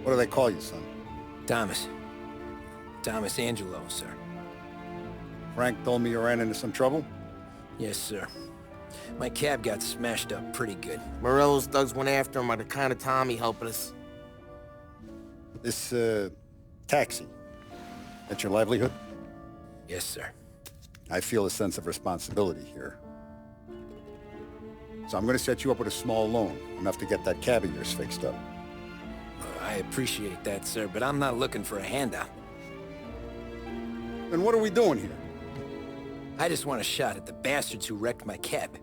What do they call you, son? Thomas. Thomas Angelo, sir. Frank told me you ran into some trouble? Yes, sir. My cab got smashed up pretty good. Morello's thugs went after him by the kind of Tommy helping us. This, taxi, that's your livelihood? Yes, sir. I feel a sense of responsibility here. So I'm gonna set you up with a small loan, enough to get that cab of yours fixed up. I appreciate that, sir, but I'm not looking for a handout. Then what are we doing here? I just want a shot at the bastards who wrecked my cab.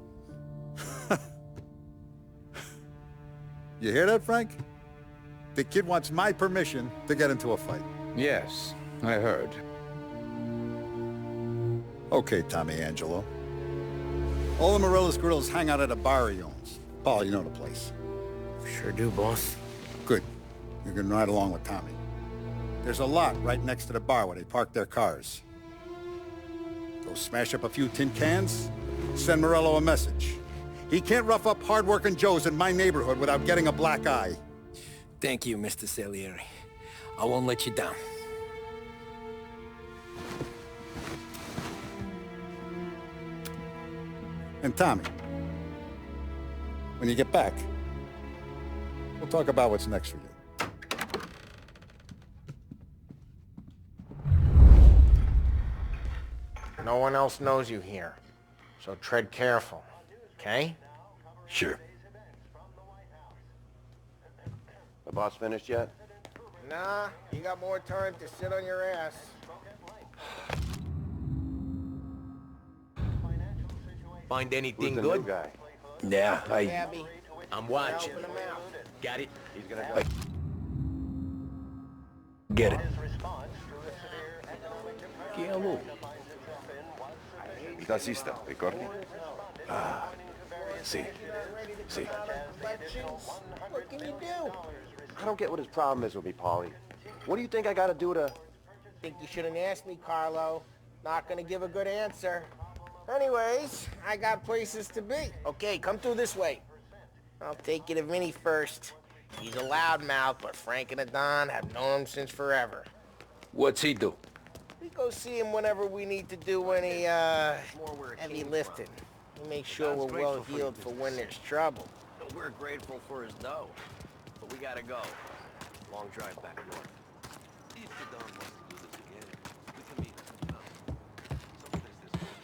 You hear that, Frank? The kid wants my permission to get into a fight. Yes, I heard. Okay, Tommy Angelo. All the Morello's grills hang out at a bar he owns. Paul, you know the place. Sure do, boss. Good. You can ride along with Tommy. There's a lot right next to the bar where they park their cars. Go smash up a few tin cans, send Morello a message. He can't rough up hard-working Joes in my neighborhood without getting a black eye. Thank you, Mr. Salieri. I won't let you down. And Tommy, when you get back, we'll talk about what's next for you. No one else knows you here, so tread careful, okay? Sure. The boss finished yet? Nah, you got more time to sit on your ass. Find anything Who's the good? new guy? Yeah, Gabby, I'm watching. helping him out. Got it? He's gonna go. get it. Quiero. Mi taxista, ricordi? Sí. Sí. What can you do? I don't get what his problem is with me, Paulie. What do you think I gotta do to... Think you shouldn't ask me, Carlo. Not gonna give a good answer. Anyways, I got places to be. Okay, come through this way. I'll take you to Vinny first. He's a loudmouth, but Frank and the Don have known him since forever. What's he do? We go see him whenever we need to do any, heavy lifting. We make sure we're well healed for when there's trouble. We're grateful for his dough, but we gotta go. Long drive back north. If the Don wants to do this again, we can meet someplace this morning.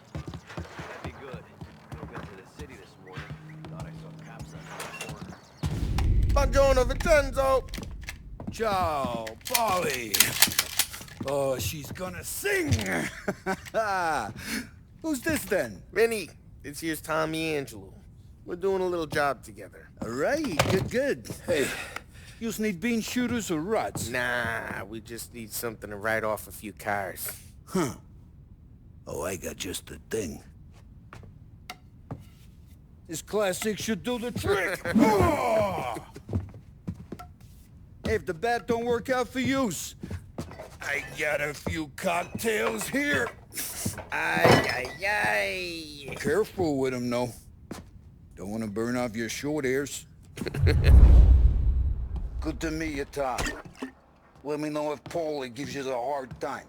That'd be good. Drove into the city this morning. Thought I saw cops on the corner. Buongiorno, Vincenzo! Ciao, Polly. Oh, she's gonna sing. Who's this then? Vinny, this here's Tommy Angelo. We're doing a little job together. All right, good. Hey, you need bean shooters or rods? Nah, we just need something to write off a few cars. Huh. Oh, I got just the thing. This classic should do the trick. Oh! Hey, if the bat don't work out for use, I got a few cocktails here. Ay, ay, ay. Careful with them, though. Don't want to burn off your short hairs. Good to meet you, Tom. Let me know if Paulie gives you the hard time.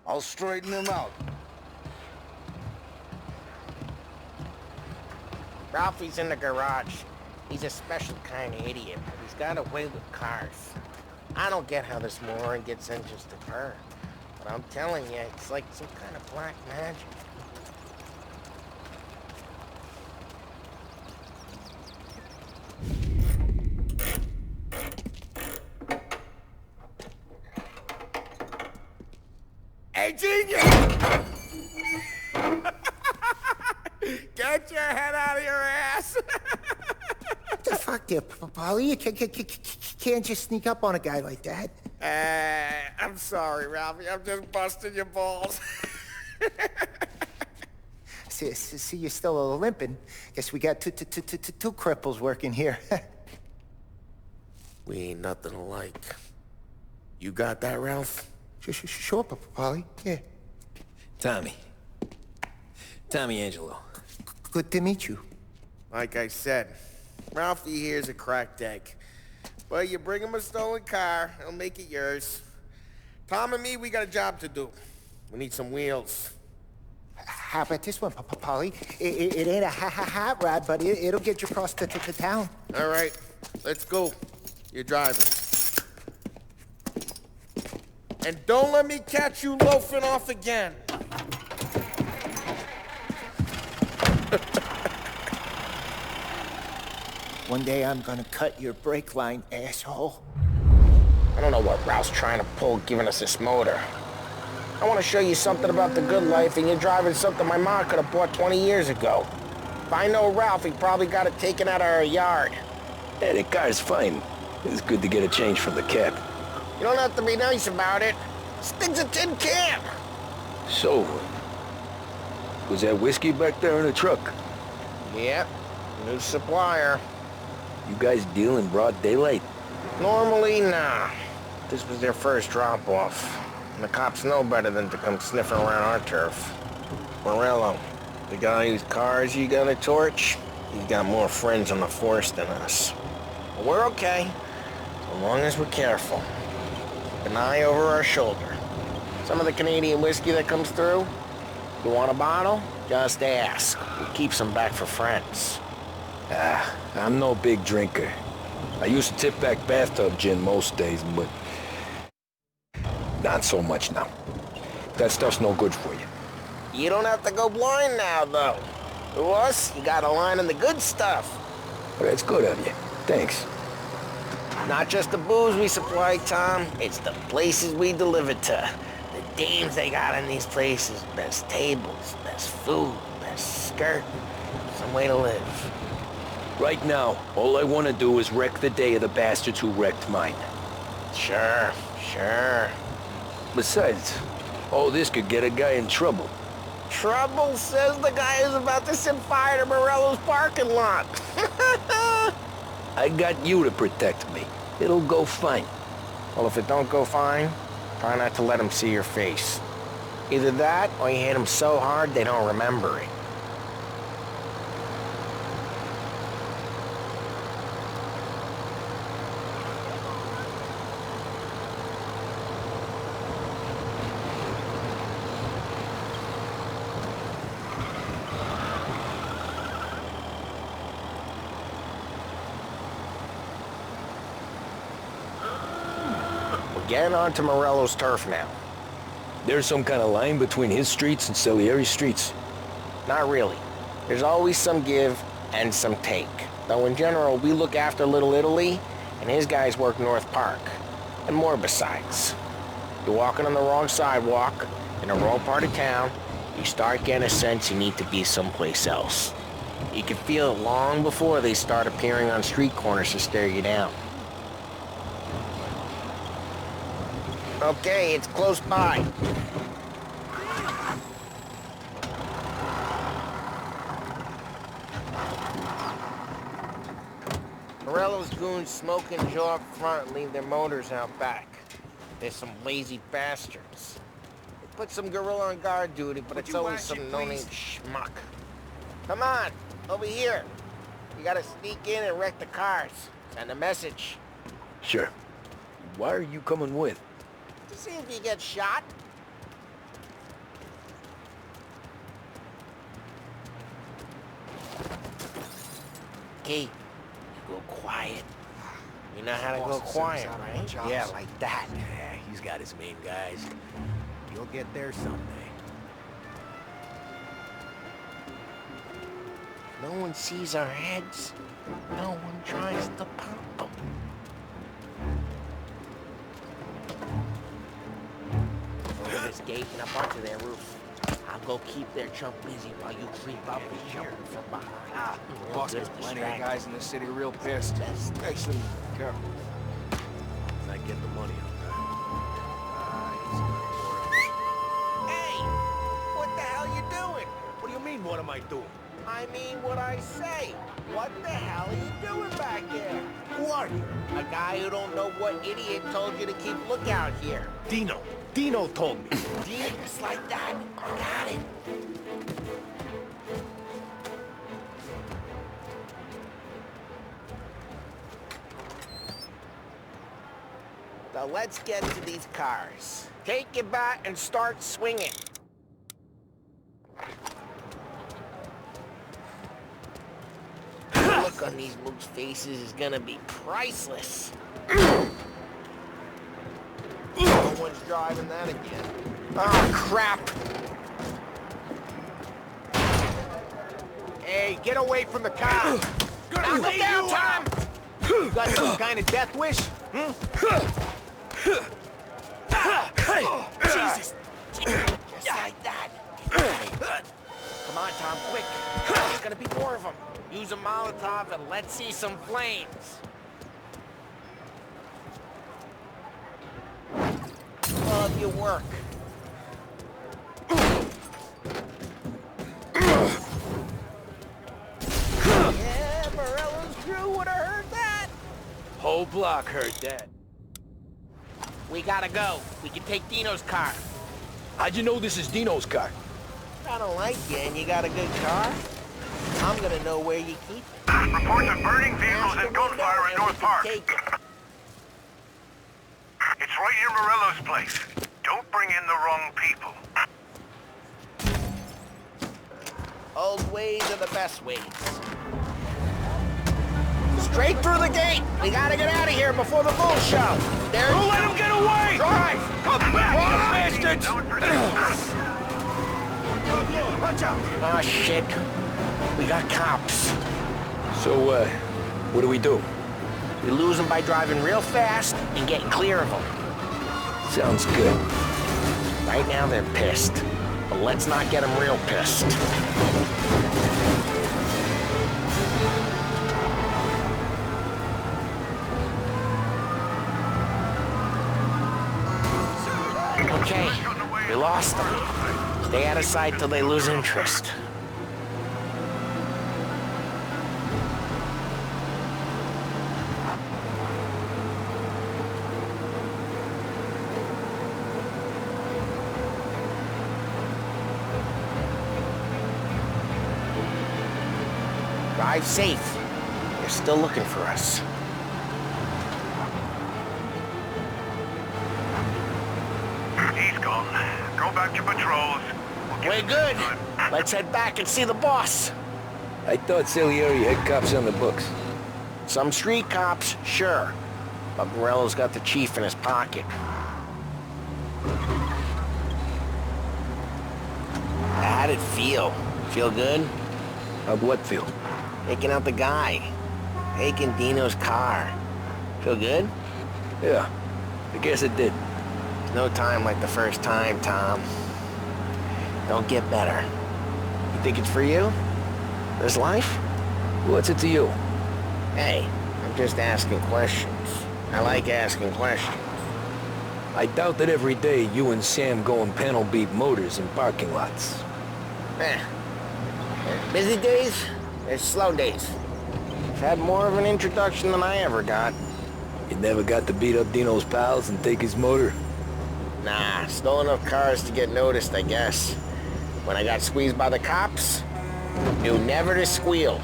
I'll straighten him out. Ralphie's in the garage. He's a special kind of idiot. He's got a way with cars. I don't get how this moron gets engines to burn. But I'm telling you, it's like some kind of black magic. Hey, genius! Get your head out of your ass! What the fuck there, Paulie? You can't just sneak up on a guy like that. I'm sorry, Ralphie. I'm just busting your balls. See, you're still limping. Guess we got two cripples working here. We ain't nothing alike. You got that, Ralph? Sure, Paulie. Yeah. Tommy. Tommy Angelo. Good to meet you. Like I said, Ralphie here's a cracked egg. But you bring him a stolen car, he'll make it yours. Tom and me, we got a job to do. We need some wheels. How about this one, Paulie? It ain't a hot rod, but it'll get you across to town. All right, let's go. You're driving. And don't let me catch you loafing off again. One day I'm gonna cut your brake line, asshole. I don't know what Ralph's trying to pull giving us this motor. I want to show you something about the good life, and you're driving something my mom could have bought 20 years ago. If I know Ralph, he probably got it taken out of our yard. Yeah, the car's fine. It's good to get a change from the cab. You don't have to be nice about it. This thing's a tin can. So, was that whiskey back there in the truck? Yep, new supplier. You guys deal in broad daylight? Normally, nah. This was their first drop-off. And the cops know better than to come sniffing around our turf. Morello, the guy whose cars you got a torch, he's got more friends on the force than us. But we're okay, as long as we're careful. An eye over our shoulder. Some of the Canadian whiskey that comes through, you want a bottle? Just ask. We keep some back for friends. I'm no big drinker. I used to tip back bathtub gin most days, but not so much now. That stuff's no good for you. You don't have to go blind now, though. To us, you got a line on the good stuff. Well, that's good of you. Thanks. Not just the booze we supply, Tom. It's the places we deliver to. The dames they got in these places. Best tables, best food, best skirt. Some way to live. Right now, all I want to do is wreck the day of the bastards who wrecked mine. Sure. Besides, all this could get a guy in trouble. Trouble, says the guy who's about to set fire to Morello's parking lot. I got you to protect me. It'll go fine. Well, if it don't go fine, try not to let them see your face. Either that, or you hit them so hard they don't remember it. Getting onto Morello's turf now. There's some kind of line between his streets and Salieri's streets. Not really. There's always some give and some take. Though in general, we look after Little Italy, and his guys work North Park. And more besides. You're walking on the wrong sidewalk, in the wrong part of town, you start getting a sense you need to be someplace else. You can feel it long before they start appearing on street corners to stare you down. Okay, it's close by. Morello's goons smoke and jaw up front and leave their motors out back. They're some lazy bastards. They put some gorilla on guard duty, but it's always some no-name schmuck. Come on, over here. You gotta sneak in and wreck the cars. Send a message. Sure. Why are you coming with? To see if you get shot. Okay, you go quiet. You know how to go quiet, right? Yeah, like that. Yeah, he's got his main guys. You'll get there someday. No one sees our heads. No one tries to pop them. Over this gate and up onto their roof. I'll go keep their chump busy while you creep up and jump from behind. Boss gets plenty of guys in the city real pissed. Excellent. Careful. I get the money on Hey! What the hell you doing? What do you mean, what am I doing? I mean what I say. What the hell are you doing back there? Who are you? A guy who don't know what idiot told you to keep lookout here. Dino. Dino told me. Dino, just like that. Got it. Now let's get to these cars. Take your bat and start swinging. The look on these mooks' faces is gonna be priceless. No one's driving that again. Oh, crap! Hey, get away from the car! Knock him down, Tom! You got some kind of death wish? Jesus! Just like that. Come on, Tom, quick. There's gonna be more of them. Use a Molotov and let's see some flames. Love your work. Yeah, Morello's crew would have heard that. Whole block heard that. We gotta go. We can take Dino's car. How'd you know this is Dino's car? I don't like you and you got a good car. I'm gonna know where you keep it. Reports of burning vehicles and gunfire in North Park. Take it. It's right near Morello's place. Don't bring in the wrong people. Old ways are the best ways. Straight through the gate! We gotta get out of here before the bull show! There's... Don't let him get away! Drive! Come back, you bastards! Watch out! Oh, shit. We got cops. So, what do we do? We lose them by driving real fast and getting clear of them. Sounds good. Right now they're pissed. But let's not get them real pissed. Okay, we lost them. Stay out of sight till they lose interest. Drive safe. They're still looking for us. He's gone. Go back to patrols. We're good. Let's head back and see the boss. I thought Salieri had cops on the books. Some street cops, sure. But Morello's got the chief in his pocket. How'd it feel? Feel good? How'd what feel? Taking out the guy. Taking Dino's car. Feel good? Yeah, I guess it did. There's no time like the first time, Tom. Don't get better. You think it's for you? This life? What's it to you? Hey, I'm just asking questions. I like asking questions. I doubt that every day you and Sam go and panel beat motors in parking lots. There's busy days, there's slow days. I've had more of an introduction than I ever got. You never got to beat up Dino's pals and take his motor? Nah, stole enough cars to get noticed, I guess. When I got squeezed by the cops, knew never to squeal.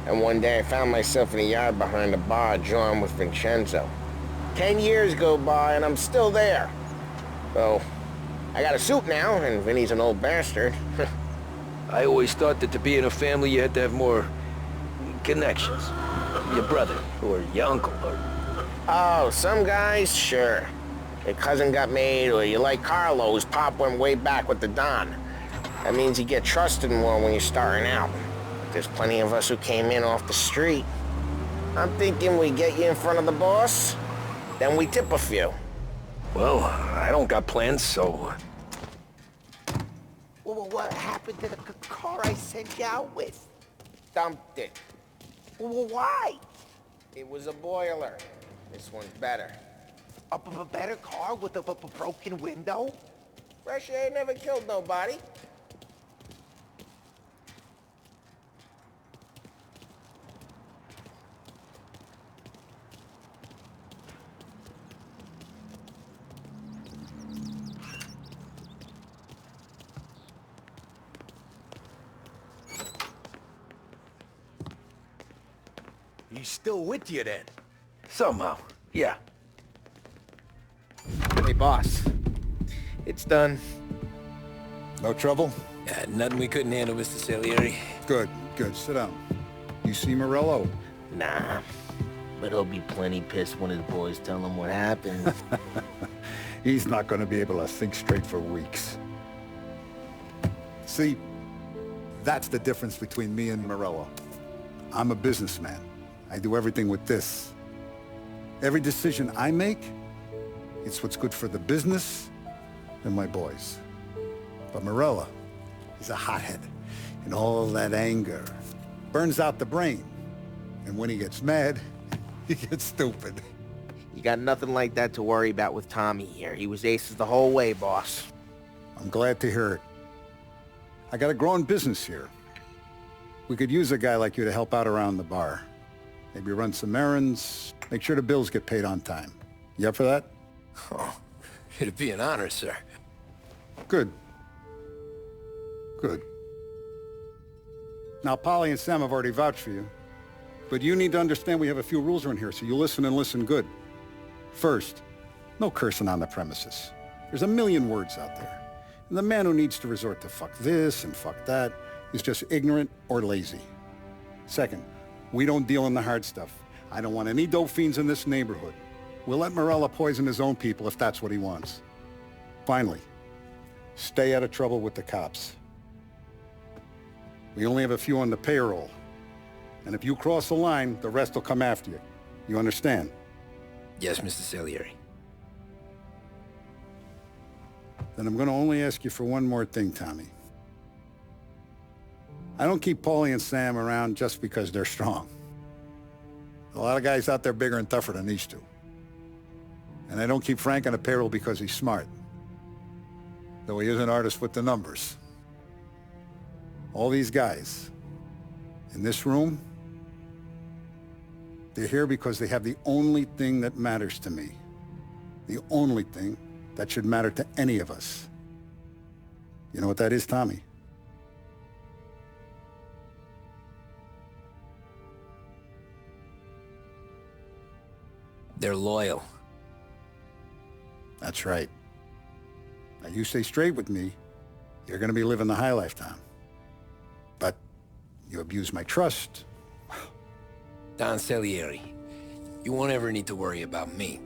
And one day I found myself in a yard behind a bar drawn with Vincenzo. 10 years go by and I'm still there. So, I got a suit now, and Vinny's an old bastard. I always thought that to be in a family you had to have more connections. Your brother, or your uncle, or... Oh, some guys, sure. Your cousin got made, or you like Carlo, whose pop went way back with the Don. That means you get trusted more when you're starting out. There's plenty of us who came in off the street. I'm thinking we get you in front of the boss, then we tip a few. Well, I don't got plans, so... Well, what happened to the car I sent you out with? Dumped it. Well, why? It was a boiler. This one's better. A better car with a broken window? Fresh air never killed nobody. he's still with you then. Somehow, yeah. Hey, boss. It's done. No trouble? Yeah, nothing we couldn't handle, Mr. Salieri. Good, good. Sit down. You see Morello? Nah. But he'll be plenty pissed when his boys tell him what happened. He's not going to be able to think straight for weeks. See, that's the difference between me and Morello. I'm a businessman. I do everything with this. Every decision I make, it's what's good for the business and my boys. But Morello, he's a hothead. And all that anger burns out the brain. And when he gets mad, he gets stupid. You got nothing like that to worry about with Tommy here. He was aces the whole way, boss. I'm glad to hear it. I got a growing business here. We could use a guy like you to help out around the bar. Maybe run some errands, make sure the bills get paid on time. You up for that? Oh, it'd be an honor, sir. Good. Good. Now, Polly and Sam have already vouched for you. But you need to understand we have a few rules around here, so you listen and listen good. First, no cursing on the premises. There's a million words out there. And the man who needs to resort to fuck this and fuck that is just ignorant or lazy. Second, we don't deal in the hard stuff. I don't want any dope fiends in this neighborhood. We'll let Morello poison his own people if that's what he wants. Finally, stay out of trouble with the cops. We only have a few on the payroll. And if you cross the line, the rest will come after you. You understand? Yes, Mr. Salieri. Then I'm going to only ask you for one more thing, Tommy. I don't keep Paulie and Sam around just because they're strong. A lot of guys out there bigger and tougher than these two. And I don't keep Frank on the payroll because he's smart. Though he is an artist with the numbers. All these guys in this room, they're here because they have the only thing that matters to me. The only thing that should matter to any of us. You know what that is, Tommy? They're loyal. That's right. Now you stay straight with me, you're gonna be living the high life, Tom. But you abuse my trust. Don Salieri, you won't ever need to worry about me.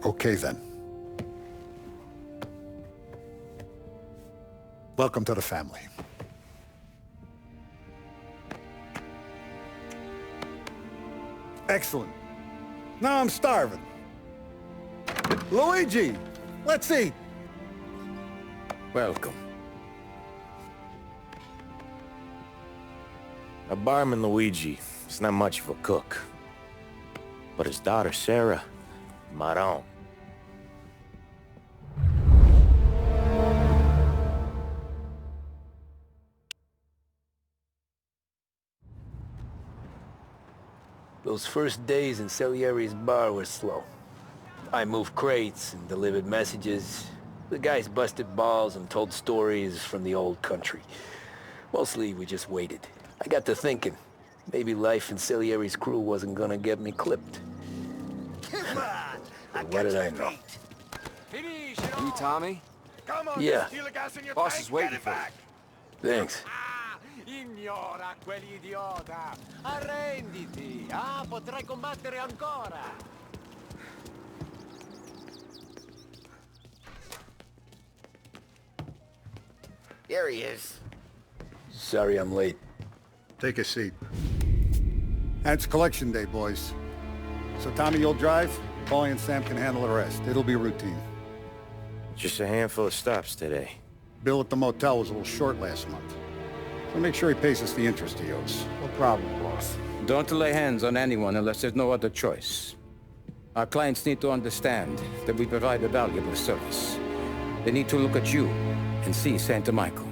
Okay, then. Welcome to the family. Excellent. Now I'm starving. Luigi, let's eat. Welcome. A barman Luigi is not much of a cook. But his daughter Sarah, Maron. Those first days in Salieri's bar were slow. I moved crates and delivered messages. The guys busted balls and told stories from the old country. Mostly we just waited. I got to thinking, maybe life in Salieri's crew wasn't gonna get me clipped. What did I know? You Tommy? Yeah. Boss is waiting for you. Thanks. Ignora quell'idiota! Arrenditi! Ah, potrai combattere ancora! Here he is. Sorry I'm late. Take a seat. And it's collection day, boys. So Tommy, you'll drive. Paulie and Sam can handle the rest. It'll be routine. Just a handful of stops today. Bill at the motel was a little short last month. So make sure he pays us the interest he owes. No problem, boss. Don't lay hands on anyone unless there's no other choice. Our clients need to understand that we provide a valuable service. They need to look at you and see Santa Michael.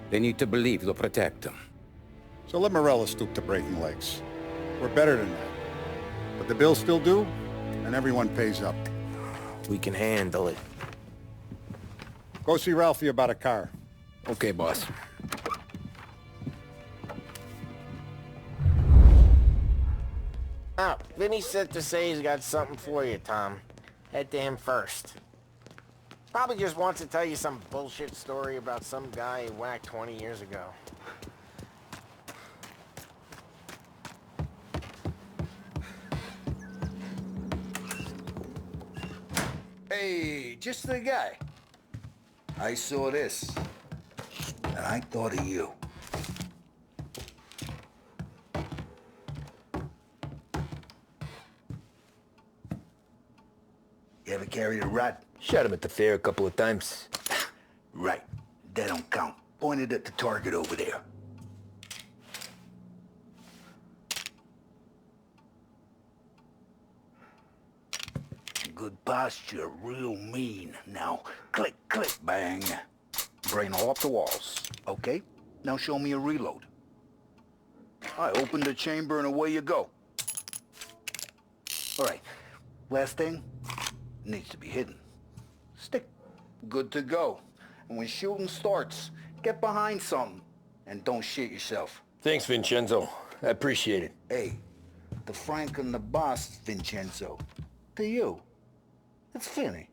They need to believe you'll protect them. So let Morella stoop to breaking legs. We're better than that. But the bill's still due, and everyone pays up. We can handle it. Go see Ralphie about a car. Okay, boss. Oh, Vinny said to say he's got something for you, Tom. Head to him first. Probably just wants to tell you some bullshit story about some guy he whacked 20 years ago. Hey, just the guy. I saw this, and I thought of you. You ever carried a rod? Shot him at the fair a couple of times. Right. That don't count. Pointed at the target over there. Good posture, real mean. Now, click, click, bang. Brain all off the walls. Okay? Now show me a reload. I open the chamber and away you go. All right. Last thing, needs to be hidden. Stick. Good to go. And when shooting starts, get behind something and don't shit yourself. Thanks, Vincenzo. I appreciate it. Hey, the Frank and the boss, Vincenzo. To you. It's Finny.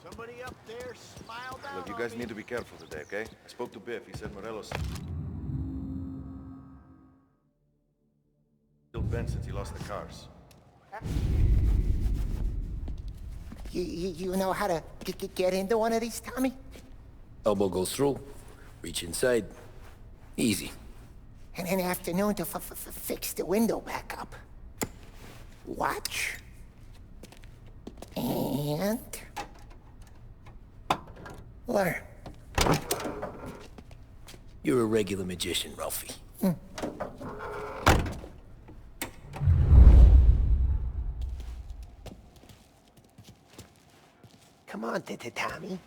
Somebody up there smiled down. Look, you guys need to be careful today, okay? I spoke to Biff. He said Morelos still bent since he lost the cars. You know how to get into one of these, Tommy? Elbow goes through. Reach inside. Easy. And an afternoon to fix the window back up. Watch. And... learn. You're a regular magician, Ralphie. Come on, Tommy.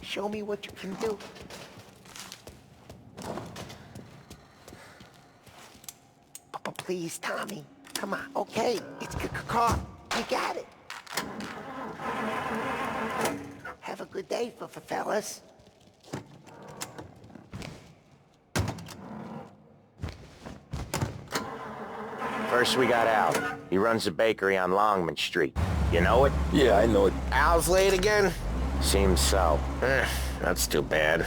Show me what you can do. Please, Tommy. Come on. Okay, it's caught. You got it. Have a good day, fellas. First we got Al. He runs a bakery on Longman Street. You know it? Yeah, I know it. Al's late again? Seems so. That's too bad.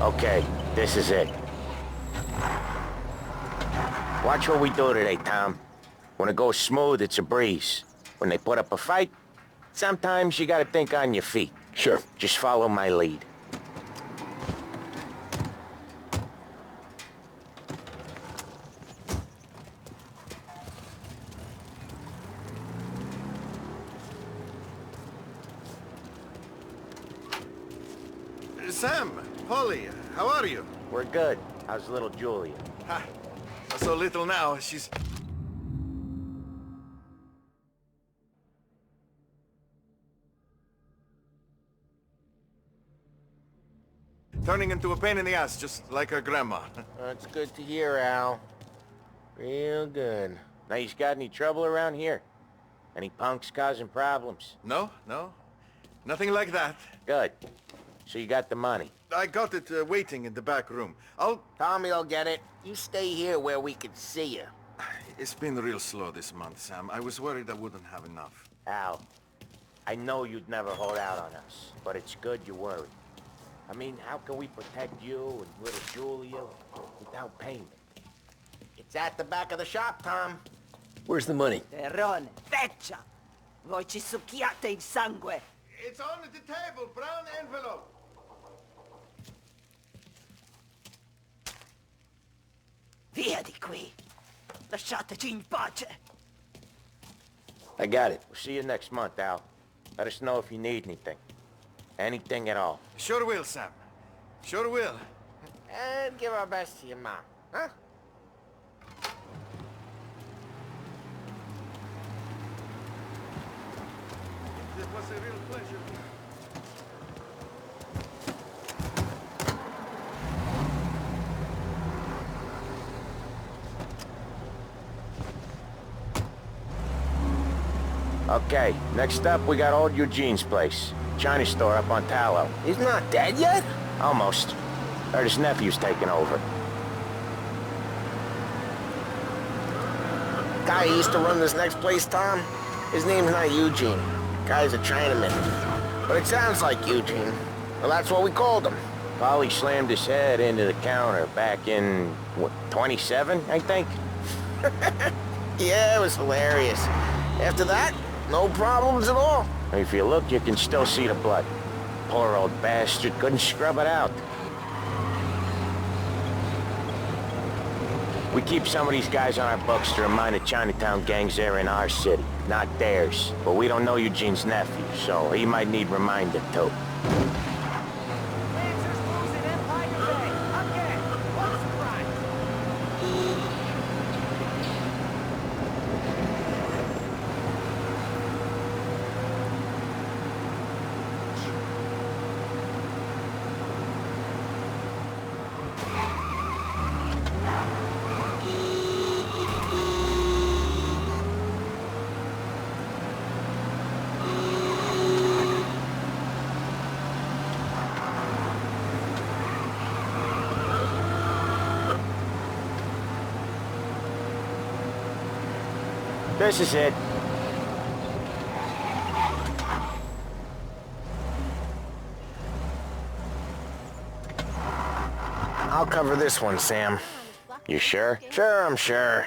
Okay, this is it. Watch what we do today, Tom. When it goes smooth, it's a breeze. When they put up a fight, sometimes you gotta think on your feet. Sure. Just follow my lead. Sam, Polly, how are you? We're good. How's little Julia? Ha, so little now, she's... turning into a pain in the ass, just like her grandma. That's good to hear, Al. Real good. Now, you got any trouble around here? Any punks causing problems? No, no. Nothing like that. Good. So you got the money? I got it waiting in the back room. Tommy'll get it. You stay here where we can see you. It's been real slow this month, Sam. I was worried I wouldn't have enough. Al, I know you'd never hold out on us, but it's good you worry. I mean, how can we protect you and little Julia without payment? It's at the back of the shop, Tom. Where's the money? Terrone, feccia! Voi ci succhiate il sangue! It's on the table, brown envelope. Via di qui! Lasciateci in pace! I got it. We'll see you next month, Al. Let us know if you need anything. Anything at all. Sure will, Sam. Sure will. And give our best to your mom, huh? It was a real pleasure. Okay, next up we got old Eugene's place. China store up on Tallow. He's not dead yet? Almost. Heard his nephew's taking over. Guy who used to run this next place, Tom, his name's not Eugene. Guy's a Chinaman. But it sounds like Eugene. Well, that's what we called him. Polly slammed his head into the counter back in, what, 27, I think? Yeah, it was hilarious. After that, no problems at all. If you look, you can still see the blood. Poor old bastard couldn't scrub it out. We keep some of these guys on our books to remind the Chinatown gangs they're in our city, not theirs. But we don't know Eugene's nephew, so he might need reminding too. This is it. I'll cover this one, Sam. You sure? Sure, I'm sure.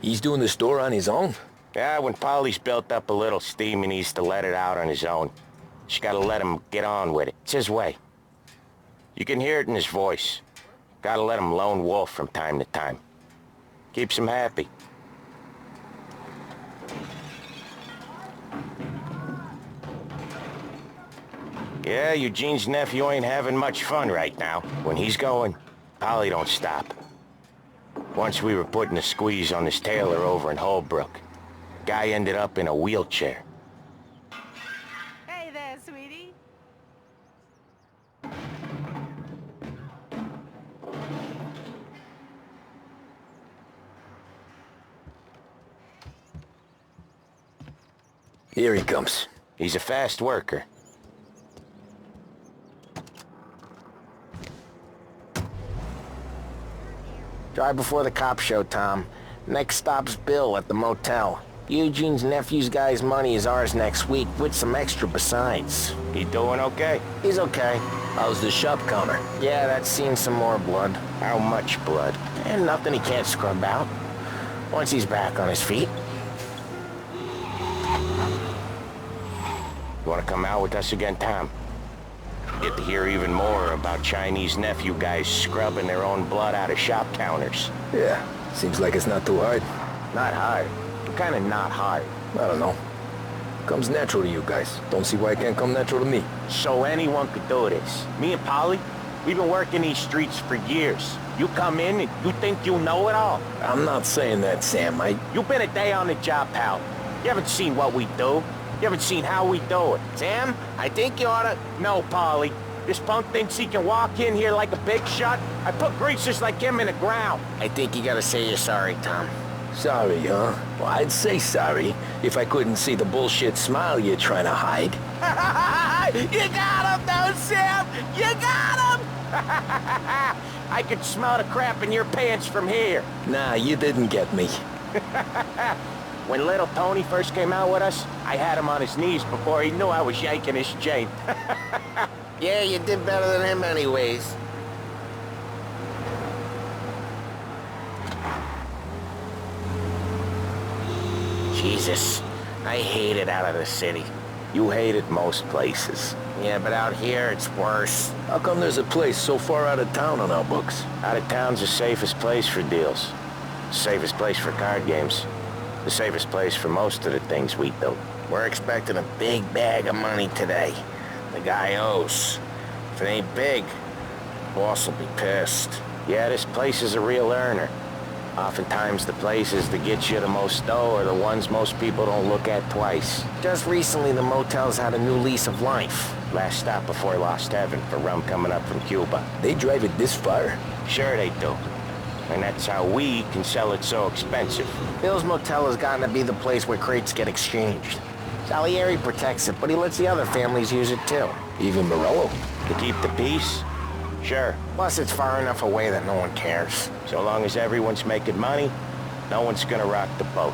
He's doing the store on his own? Yeah, when Polly's built up a little steam, he needs to let it out on his own. Just gotta let him get on with it. It's his way. You can hear it in his voice. Gotta let him lone wolf from time to time. Keeps him happy. Yeah, Eugene's nephew ain't having much fun right now. When he's going, Polly don't stop. Once we were putting a squeeze on this tailor over in Holbrook. Guy ended up in a wheelchair. Hey there, sweetie. Here he comes. He's a fast worker. Drive before the cops show, Tom. Next stop's Bill at the motel. Eugene's nephew's guy's money is ours next week, with some extra besides. He doing okay? He's okay. How's the shop counter? Yeah, that's seen some more blood. How much blood? And nothing he can't scrub out. Once he's back on his feet. You wanna come out with us again, Tom? Get to hear even more about Chinese nephew guys scrubbing their own blood out of shop counters. Yeah, seems like it's not too hard. Not hard. Kinda not hard. I don't know. Comes natural to you guys. Don't see why it can't come natural to me. So anyone could do this. Me and Polly, we've been working these streets for years. You come in and you think you know it all. I'm not saying that, Sam. You've been a day on the job, pal. You haven't seen what we do. You haven't seen how we do it. Sam, I think you oughta... No, Polly. This punk thinks he can walk in here like a big shot. I put greasers like him in the ground. I think you gotta say you're sorry, Tom. Sorry, huh? Well, I'd say sorry if I couldn't see the bullshit smile you're trying to hide. You got him, though, Sam! You got him! I could smell the crap in your pants from here. Nah, you didn't get me. When little Tony first came out with us, I had him on his knees before he knew I was yanking his chain. Yeah, you did better than him anyways. Jesus, I hate it out of the city. You hate it most places. Yeah, but out here, it's worse. How come there's a place so far out of town on our books? Out of town's the safest place for deals. The safest place for card games. The safest place for most of the things we do. We're expecting a big bag of money today. The guy owes. If it ain't big, boss will be pissed. Yeah, this place is a real earner. Oftentimes the places that get you the most dough are the ones most people don't look at twice. Just recently, the motel's had a new lease of life. Last stop before Lost Heaven for rum coming up from Cuba. They drive it this far? Sure they do. And that's how we can sell it so expensive. Bill's Motel has gotten to be the place where crates get exchanged. Salieri protects it, but he lets the other families use it too. Even Morello? To keep the peace? Sure. Plus, it's far enough away that no one cares. So long as everyone's making money, no one's gonna rock the boat.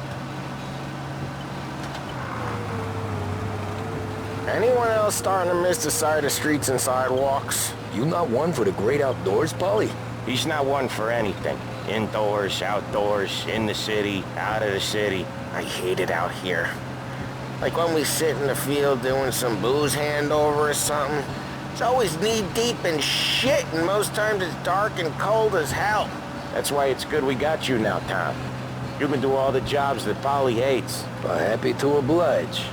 Anyone else starting to miss the sight of streets and sidewalks? You not one for the great outdoors, Paulie? He's not one for anything. Indoors, outdoors, in the city, out of the city. I hate it out here. Like when we sit in the field doing some booze handover or something. It's always knee-deep in shit, and most times it's dark and cold as hell. That's why it's good we got you now, Tom. You can do all the jobs that Polly hates. Happy to oblige.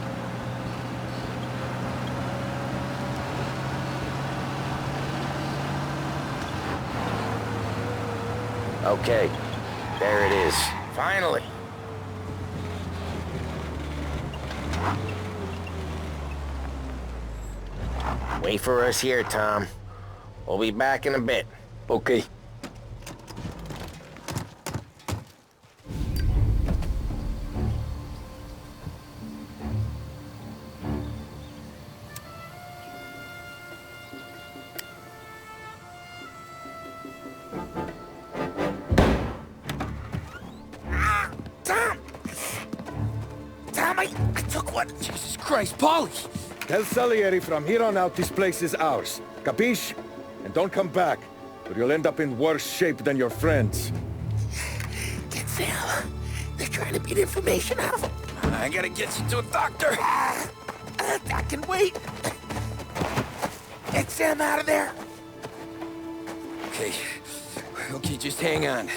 Okay, there it is. Finally. Wait for us here, Tom. We'll be back in a bit. Okay. I took one. Jesus Christ, Paulie! Tell Salieri from here on out this place is ours. Capiche? And don't come back, or you'll end up in worse shape than your friends. Get Sam. They're trying to beat information out of him. I gotta get you to a doctor. I can wait. Get Sam out of there. Okay, just hang on.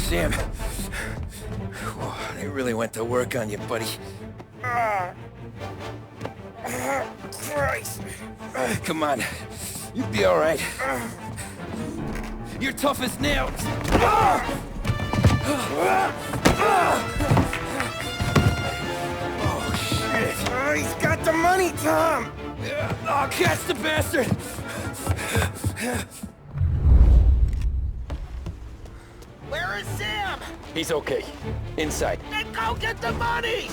Sam. Whoa, they really went to work on you, buddy. Christ. Come on. You'll be all right. You're tough as nails. Oh, shit. Oh, he's got the money, Tom. Oh, catch the bastard. Where is Sam? He's okay. Inside. Then go get the money!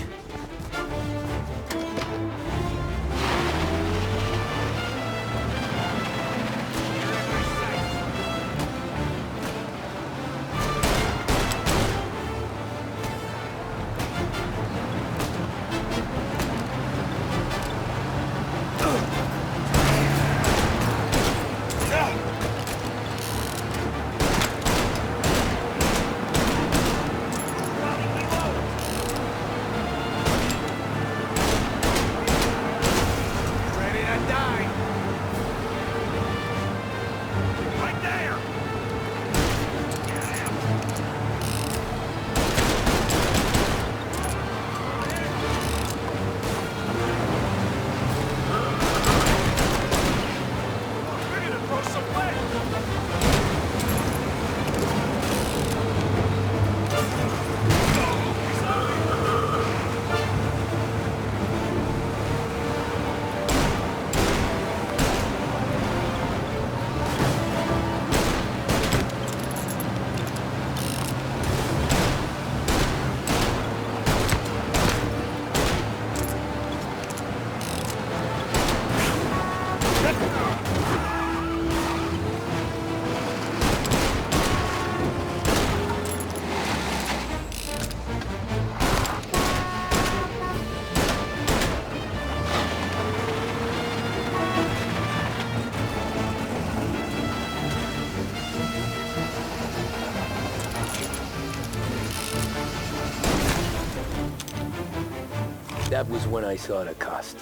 That was when I saw the cost.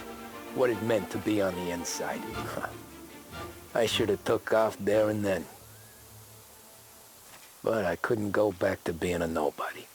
What it meant to be on the inside. I should have took off there and then. But I couldn't go back to being a nobody.